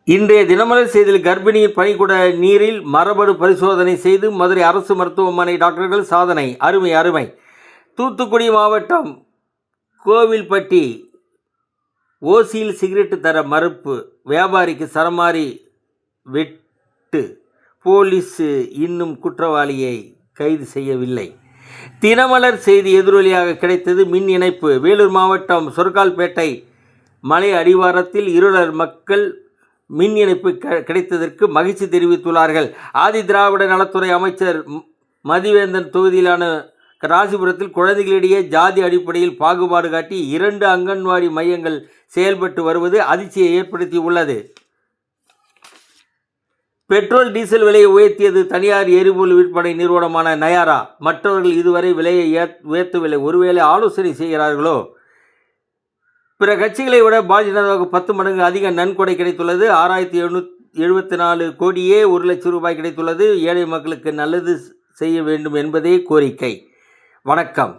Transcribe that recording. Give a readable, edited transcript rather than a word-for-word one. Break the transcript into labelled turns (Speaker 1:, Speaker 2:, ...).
Speaker 1: இன்றைய தினமலர் செய்தியில் கர்ப்பிணியின் பனிக்குட நீரில் மரபணு பரிசோதனை செய்து மதுரை அரசு மருத்துவமனை டாக்டர்கள் சாதனை. அருமை அருமை. தூத்துக்குடி மாவட்டம் கோவில்பட்டி ஓசியில் சிகரெட்டு தர மறுப்பு, வியாபாரிக்கு சரமாரி வெட்டு, போலீஸ் இன்னும் குற்றவாளியை கைது செய்யவில்லை. தினமலர் செய்தி எதிரொலியாக கிடைத்தது மின் இணைப்பு. வேலூர் மாவட்டம் சொர்க்கால்பேட்டை மலை அடிவாரத்தில் இருளர் மக்கள் மின் இணைப்பு கிடைத்ததற்கு மகிழ்ச்சி தெரிவித்துள்ளார்கள். ஆதி திராவிட நலத்துறை அமைச்சர் மதிவேந்தன் தொகுதியிலான ராசிபுரத்தில் குழந்தைகளிடையே ஜாதி அடிப்படையில் பாகுபாடு காட்டி 2 அங்கன்வாடி மையங்கள் செயல்பட்டு வருவது அதிர்ச்சியை ஏற்படுத்தி உள்ளது. பெட்ரோல் டீசல் விலையை உயர்த்தியது தனியார் எரிபொருள் விற்பனை நிறுவனமான நயாரா. மற்றவர்கள் இதுவரை விலையை உயர்த்தவில்லை. ஒருவேளை ஆலோசனை செய்கிறார்களோ? பிற கட்சிகளை விட பாரதிய ஜனதாவுக்கு 10 மடங்கு அதிக நன்கொடை கிடைத்துள்ளது. 6774 கோடியே 1 லட்சம் ரூபாய் கிடைத்துள்ளது. ஏழை மக்களுக்கு நல்லது செய்ய வேண்டும் என்பதே கோரிக்கை. வணக்கம்.